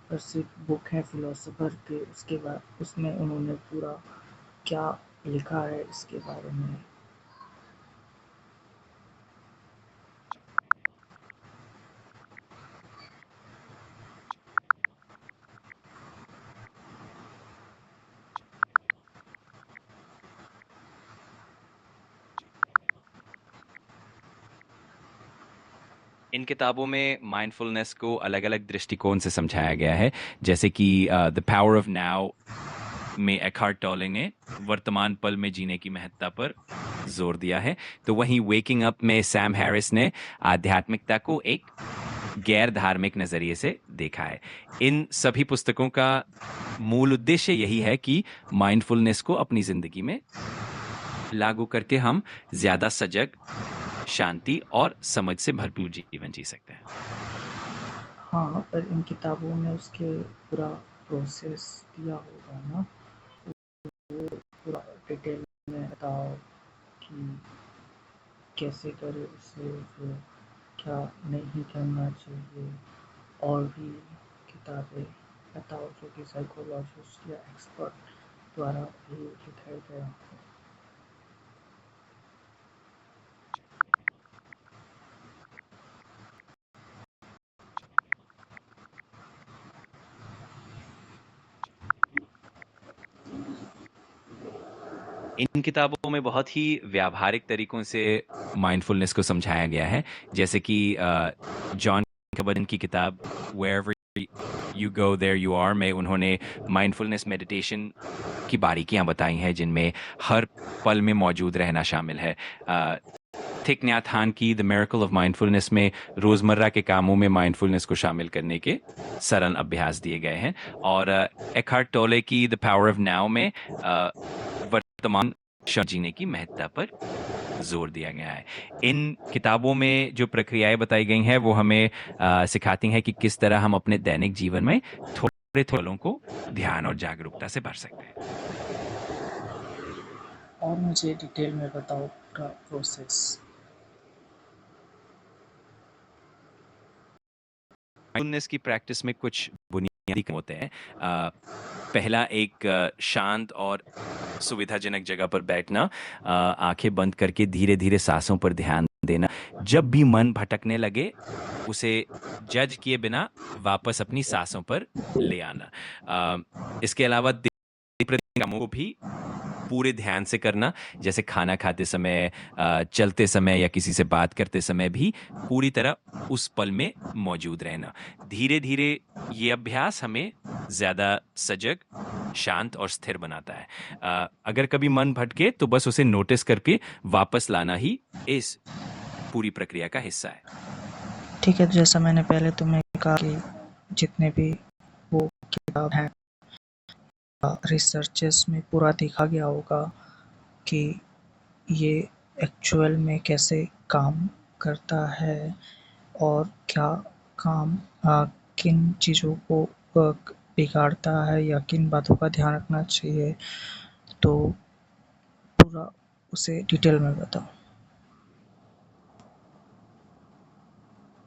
प्रसिद्ध बुक है फिलोसोफर के, उसके बाद उसमें उन्होंने पूरा क्या लिखा है इसके बारे में? इन किताबों में माइंडफुलनेस को अलग-अलग दृष्टिकोण से समझाया गया है, जैसे कि द पावर ऑफ नाउ में एकहार्ट टोले ने वर्तमान पल में जीने की महत्ता पर जोर दिया है, तो वहीं वेकिंग अप में सैम हैरिस ने आध्यात्मिकता को एक गैर धार्मिक नजरिए से देखा है। इन सभी पुस्तकों का मूल उद्देश्य यही है कि माइंडफुलनेस को अपनी जिंदगी में लागू करके हम ज्यादा सजग, शांति और समझ से भरपूर जीवन जी सकते हैं। हाँ, पर इन किताबों में उसके पूरा प्रोसेस दिया होगा ना? पूरा डिटेल में बताओ कि कैसे करें इसे, फिर क्या नहीं करना चाहिए, और भी किताबें बताओ जो कि साइकोलॉजिस्ट या एक्सपर्ट द्वारा भी लिखाई गए हों। इन किताबों में बहुत ही व्यावहारिक तरीकों से माइंडफुलनेस को समझाया गया है, जैसे कि जॉन कबर्डन की किताब wherever you go there you are में उन्होंने माइंडफुलनेस मेडिटेशन की बारीकियां बताई हैं, जिनमें हर पल में मौजूद रहना शामिल है। थिक न्याथ हान की द मिरेकल ऑफ माइंडफुलनेस में रोजमर्रा के कामों में माइंडफुलनेस को शामिल करने के सरल अभ्यास दिए गए हैं। और एकहार्ट टोले की द पावर ऑफ नाउ में वर्तमान क्षण जीने की महत्ता पर जोर दिया गया है। इन किताबों में जो प्रक्रियाएं बताई गई हैं वो हमें सिखाती हैं कि किस तरह हम अपने दैनिक जीवन में थोड़े थोड़ों को ध्यान और जागरूकता से भर सकते हैं। और मुझे डिटेल में बताओ पूरा प्रोसेस। माइंडफुलनेस की प्रैक्टिस में कुछ बुनियादी काम होते हैं। पहला, एक शांत और सुविधाजनक जगह पर बैठना, आंखें बंद करके धीरे धीरे सांसों पर ध्यान देना। जब भी मन भटकने लगे उसे जज किए बिना वापस अपनी सांसों पर ले आना। इसके अलावा कामों को भी पूरे ध्यान से करना, जैसे खाना खाते समय, चलते समय या किसी से बात करते समय भी पूरी तरह उस पल में मौजूद रहना। धीरे धीरे ये अभ्यास हमें ज्यादा सजग, शांत और स्थिर बनाता है। अगर कभी मन भटके तो बस उसे नोटिस करके वापस लाना ही इस पूरी प्रक्रिया का हिस्सा है। ठीक है, जैसा मैंने पहले तुम्हें कहा कि जितने भी वो किताब हैं, रिसर्चेस में पूरा देखा गया होगा कि ये एक्चुअल में कैसे काम करता है, और क्या काम किन चीज़ों को बिगाड़ता है या किन बातों का ध्यान रखना चाहिए, तो पूरा उसे डिटेल में बताओ।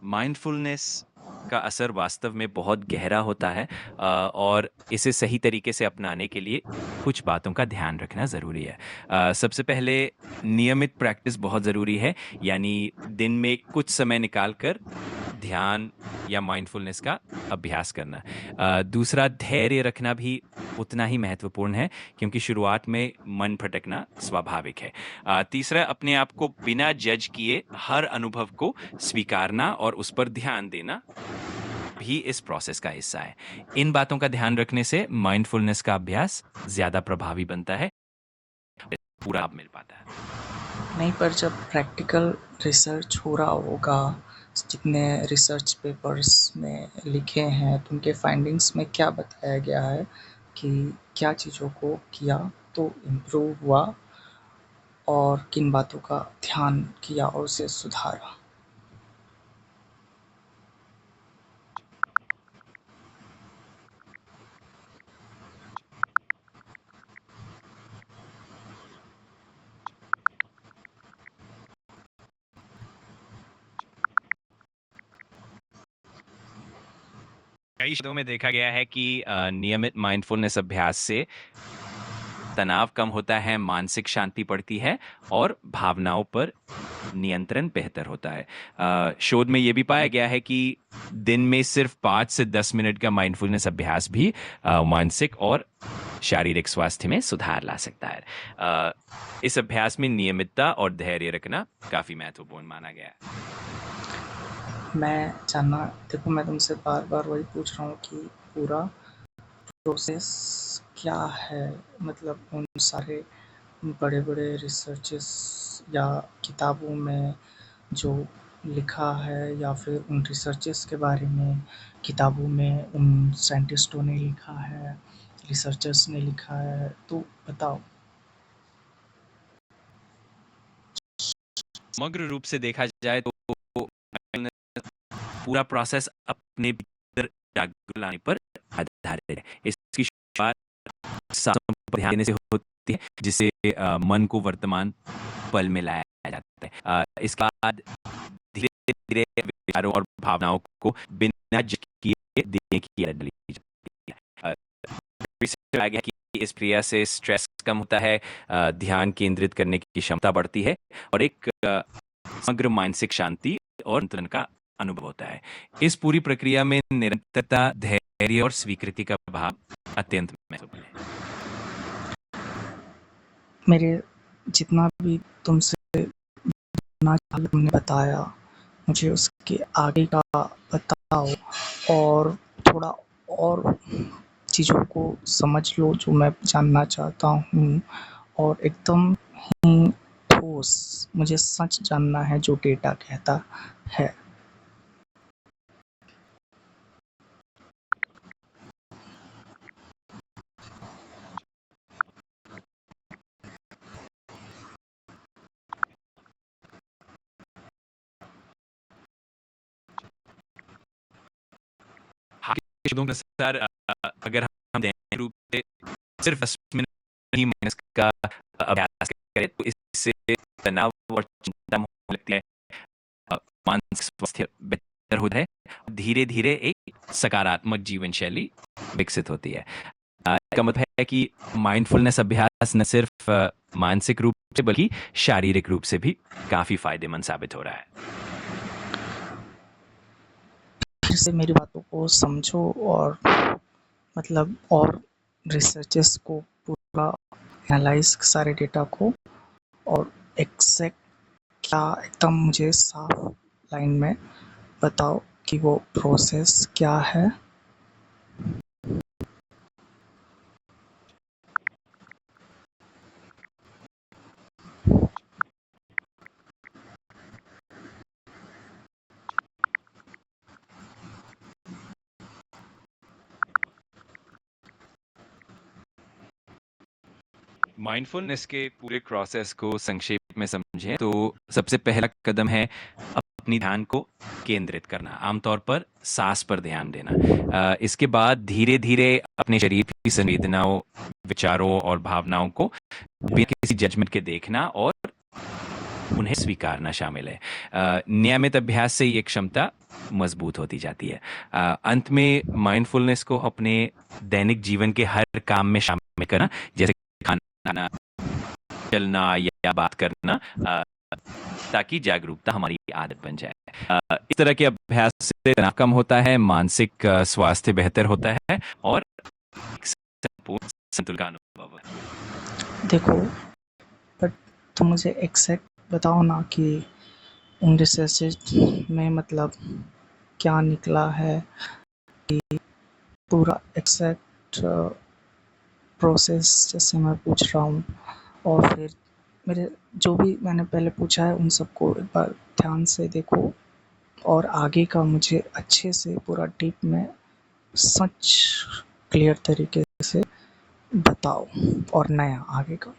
माइंडफुलनेस का असर वास्तव में बहुत गहरा होता है, और इसे सही तरीके से अपनाने के लिए कुछ बातों का ध्यान रखना ज़रूरी है। सबसे पहले, नियमित प्रैक्टिस बहुत ज़रूरी है, यानी दिन में कुछ समय निकाल कर ध्यान या माइंडफुलनेस का अभ्यास करना। दूसरा, धैर्य रखना भी उतना ही महत्वपूर्ण है, क्योंकि शुरुआत में मन भटकना स्वाभाविक है। तीसरा, अपने आप को बिना जज किए हर अनुभव को स्वीकारना और उस पर ध्यान देना भी इस प्रोसेस का हिस्सा है। इन बातों का ध्यान रखने से माइंडफुलनेस का अभ्यास ज्यादा प्रभावी बनता है, पूरा लाभ मिल पाता है। नहीं, पर जब प्रैक्टिकल रिसर्च हो रहा होगा, जितने रिसर्च पेपर्स में लिखे हैं, तो उनके फाइंडिंग्स में क्या बताया गया है कि क्या चीज़ों को किया तो इम्प्रूव हुआ, और किन बातों का ध्यान किया और उसे सुधारा? कई शोधों में देखा गया है कि नियमित माइंडफुलनेस अभ्यास से तनाव कम होता है, मानसिक शांति बढ़ती है और भावनाओं पर नियंत्रण बेहतर होता है। शोध में यह भी पाया गया है कि दिन में सिर्फ 5 से 10 मिनट का माइंडफुलनेस अभ्यास भी मानसिक और शारीरिक स्वास्थ्य में सुधार ला सकता है। इस अभ्यास में नियमितता और धैर्य रखना काफी महत्वपूर्ण माना गया है। मैं जानना, देखो मैं तुमसे बार बार वही पूछ रहा हूँ कि पूरा प्रोसेस क्या है, मतलब उन सारे बड़े बड़े रिसर्चेस या किताबों में जो लिखा है, या फिर उन रिसर्चेस के बारे में किताबों में उन साइंटिस्टों ने लिखा है, रिसर्चर्स ने लिखा है, तो बताओ। समग्र रूप से देखा जाए तो पूरा प्रोसेस अपने भीतर जागरूक लाने पर आधारित है। इसकी शुरुआत सांसों पर ध्यान देने से होती है, जिससे मन को वर्तमान पल में लाया जाता है। इसके बाद धीरे-धीरे विचारों और भावनाओं को बिना जज किए देने की आदत डाली जाती है। रिसर्च आ गया कि इस क्रिया से स्ट्रेस कम होता है, ध्यान केंद्रित करने की क्षमता बढ़ती है और एक समग्र मानसिक शांति और संतुलन का अनुभव होता है। इस पूरी प्रक्रिया में निरंतरता, धैर्य और स्वीकृति का भाव अत्यंत महत्वपूर्ण है। मेरे जितना भी तुमसे तुमने बताया, मुझे उसके आगे का बताओ और थोड़ा और चीज़ों को समझ लो जो मैं जानना चाहता हूँ, और एकदम ही ठोस मुझे सच जानना है जो डेटा कहता है। शब्दों के अनुसार अगर हम दैनिक रूप से सिर्फ 10 मिनट ही माइनस का अभ्यास करें तो इससे तनाव और चिंता होने लगती है, मानसिक स्वास्थ्य बेहतर होता है, धीरे धीरे एक सकारात्मक जीवन शैली विकसित होती है। इसका मतलब है कि माइंडफुलनेस अभ्यास न सिर्फ मानसिक रूप से बल्कि शारीरिक रूप से भी काफी फायदेमंद साबित हो रहा है। फिर से मेरी बातों को समझो और मतलब और रिसर्चेस को पूरा एनालाइज सारे डेटा को और एग्जैक्ट क्या एकदम मुझे साफ लाइन में बताओ कि वो प्रोसेस क्या है। माइंडफुलनेस के पूरे प्रोसेस को संक्षेप में समझें तो सबसे पहला कदम है अपनी ध्यान को केंद्रित करना, आमतौर पर सांस पर ध्यान देना। इसके बाद धीरे धीरे अपने शरीर की संवेदनाओं, विचारों और भावनाओं को बिना किसी जजमेंट के देखना और उन्हें स्वीकारना शामिल है। नियमित अभ्यास से ये क्षमता मजबूत होती जाती है। अंत में माइंडफुलनेस को अपने दैनिक जीवन के हर काम में शामिल करना, जैसे खाना, चलना या बात करना, ताकि जागरूकता हमारी आदत बन जाए। इस तरह के अभ्यास से तनाव कम होता है, मानसिक स्वास्थ्य बेहतर होता है और एक संपूर्ण संतुलन का अनुभव होता है। देखो, बट तुम मुझे एग्जैक्ट बताओ ना कि उन रिसर्चेस में मतलब क्या निकला है, कि पूरा एग्जैक्ट प्रोसेस जैसे मैं पूछ रहा हूँ, और फिर मेरे जो भी मैंने पहले पूछा है उन सबको एक बार ध्यान से देखो और आगे का मुझे अच्छे से पूरा डीप में सच क्लियर तरीके से बताओ और नया आगे का।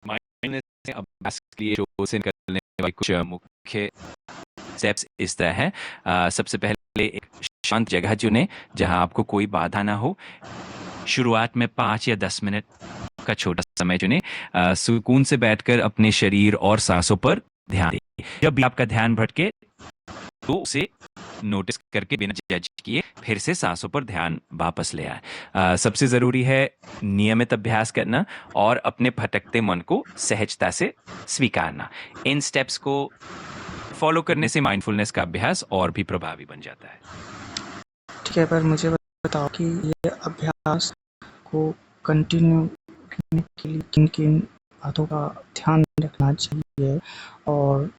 माइंडफुलनेस से अभ्यास के लिए जो से निकलने वाली कुछ मुख्य स्टेप्स इस तरह है। सबसे पहले एक शांत जगह चुनें जहां आपको कोई बाधा ना हो। शुरुआत में 5 या 10 मिनट का छोटा समय चुनें। सुकून से बैठकर अपने शरीर और सांसों पर ध्यान दें। जब भी आपका ध्यान भटके तो उसे नोटिस करके बिना जज किए फिर से सांसों पर ध्यान वापस ले आए। सबसे जरूरी है नियमित अभ्यास करना और अपने भटकते मन को सहजता से स्वीकारना। इन स्टेप्स को फॉलो करने से माइंडफुलनेस का अभ्यास और भी प्रभावी बन जाता है। ठीक है, पर मुझे बताओ कि ये अभ्यास को कंटिन्यू करने के लिए किन किन बातों का ध्यान रखना चाहिए, और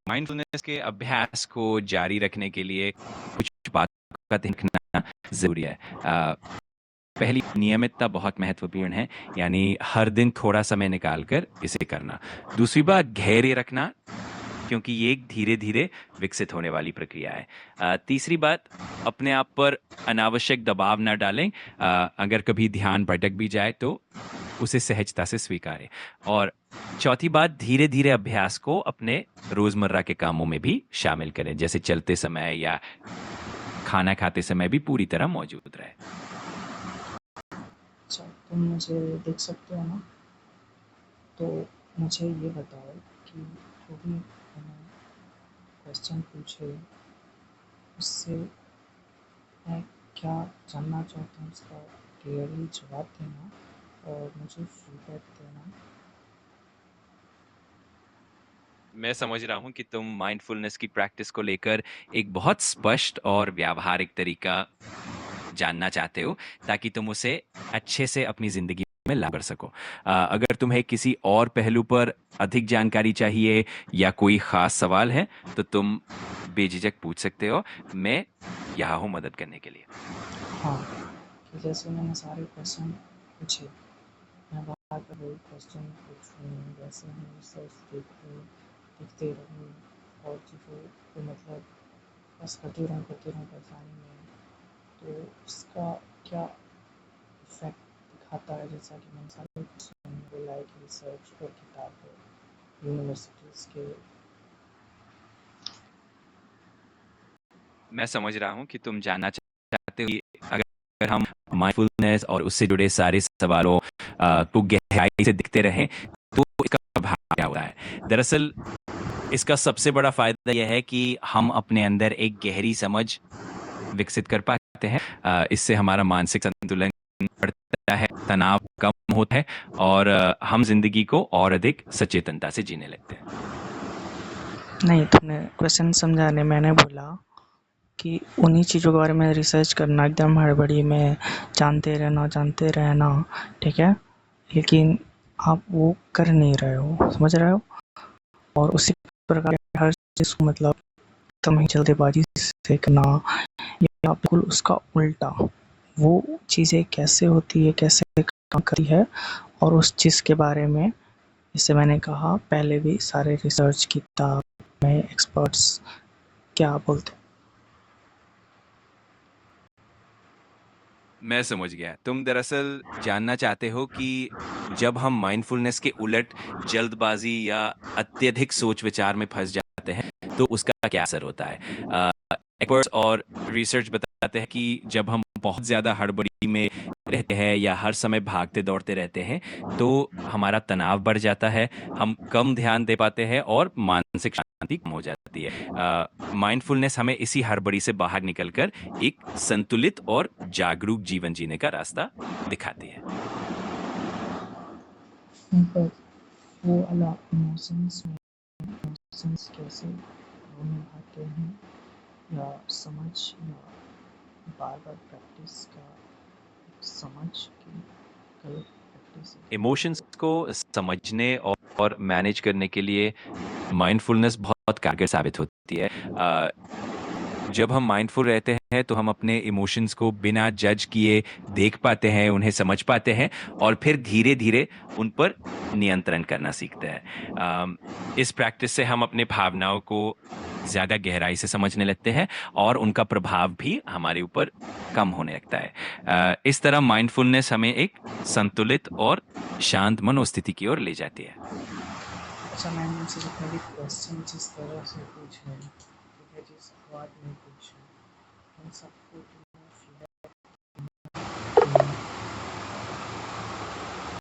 माइंडफुलनेस के अभ्यास को जारी रखने के लिए कुछ बातों का ध्यान रखना जरूरी है। पहली, नियमितता बहुत महत्वपूर्ण है, यानी हर दिन थोड़ा समय निकालकर इसे करना। दूसरी बात, धैर्य रखना, क्योंकि ये एक धीरे-धीरे विकसित होने वाली प्रक्रिया है। तीसरी बात, अपने आप पर अनावश्यक दबाव ना डालें। अगर कभी ध्यान भटक भी जाए तो उसे सहजता से स्वीकारें। और चौथी बात, धीरे-धीरे अभ्यास को अपने रोज़मर्रा के कामों में भी शामिल करें, जैसे चलते समय या खाना खाते समय भी पूरी तरह मौजूद रहें। अच्छा, तुम मुझे देख सकते हो ना? तो मुझे ये बताओ कि जो भी मैंने क्वेश्चन पूछे, उससे मैं क्या जानना चाहता हूँ उसका क्लियरली जवाब देना और मुझे फीडबैक देना। मैं समझ रहा हूँ कि तुम माइंडफुलनेस की प्रैक्टिस को लेकर एक बहुत स्पष्ट और व्यावहारिक तरीका जानना चाहते हो, ताकि तुम उसे अच्छे से अपनी ज़िंदगी में लागू कर सको। अगर तुम्हें किसी और पहलू पर अधिक जानकारी चाहिए या कोई ख़ास सवाल है, तो तुम बेझिझक पूछ सकते हो। मैं यहाँ हूँ मदद करने के लिए। हाँ, कि जैसे मैंने सारे क्वेश्चन पूछे, मैं बार-बार वही क्वेश्चन पूछूँ, वैसे ही रिसर्च देखते रहूँ और चीज़ों को मतलब बस करती रहूँ परेशानी में, तो उसका क्या इफ़ेक्ट दिखाता है? जैसा कि मैंने सारे क्वेश्चन बोला है कि रिसर्च और किताबें, यूनिवर्सिटीज़ के। मैं समझ रहा हूँ कि तुम जानना चाहते हो कि अगर हम माइंडफुलनेस और उससे जुड़े सारे सवालों को गहराई से देखते रहें, तो इसका प्रभाव क्या होता है। दरअसल इसका सबसे बड़ा फायदा यह है कि हम अपने अंदर एक गहरी समझ विकसित कर पाते हैं। इससे हमारा मानसिक संतुलन बढ़ता है, तनाव कम होता है और हम जिंदगी को और अधिक सचेतनता से जीने लगते हैं। नहीं, तुमने क्वेश्चन समझा नहीं। मैंने बोला कि उन्हीं चीज़ों के बारे में रिसर्च करना एकदम हड़बड़ी में, जानते रहना, ठीक है? लेकिन आप वो कर नहीं रहे हो, समझ रहे हो? और उसी प्रकार हर चीज़ को मतलब एकदम ही जल्दबाजी से करना या बिल्कुल उसका उल्टा, वो चीज़ें कैसे होती है, कैसे काम करती है, और उस चीज़ के बारे में, जैसे मैंने कहा पहले भी, सारे रिसर्च किताब में एक्सपर्ट्स क्या बोलते हैं। मैं समझ गया। तुम दरअसल जानना चाहते हो कि जब हम माइंडफुलनेस के उलट जल्दबाजी या अत्यधिक सोच विचार में फंस जाते हैं, तो उसका क्या असर होता है। एक्सपर्ट्स और रिसर्च बताते हैं कि जब हम बहुत ज़्यादा हड़बड़ी में रहते हैं या हर समय भागते दौड़ते रहते हैं, तो हमारा तनाव बढ़ जाता है, हम कम ध्यान दे पाते हैं और मानसिक शांति कम हो जाती है। माइंडफुलनेस हमें इसी हड़बड़ी से बाहर निकलकर एक संतुलित और जागरूक जीवन जीने का रास्ता दिखाती है। पर वो वाला इमोशंस कैसे वो निभाते हैं, या समझ, या बार बार प्रैक्टिस का समझ की गलत प्रैक्टिस है। इमोशंस को समझने और मैनेज करने के लिए माइंडफुलनेस बहुत कारगर साबित होती है। जब हम माइंडफुल रहते हैं तो हम अपने इमोशंस को बिना जज किए देख पाते हैं, उन्हें समझ पाते हैं और फिर धीरे-धीरे उन पर नियंत्रण करना सीखते हैं। इस प्रैक्टिस से हम अपनी भावनाओं को ज़्यादा गहराई से समझने लगते हैं और उनका प्रभाव भी हमारे ऊपर कम होने लगता है। इस तरह माइंडफुलनेस हमें एक संतुलित और शांत मनोस्थिति की ओर ले जाती है। अच्छा, मैंने उनसे जितने भी क्वेश्चन जिस तरह से पूछे, ठीक है, जिस आवाज़ में पूछे, उन सब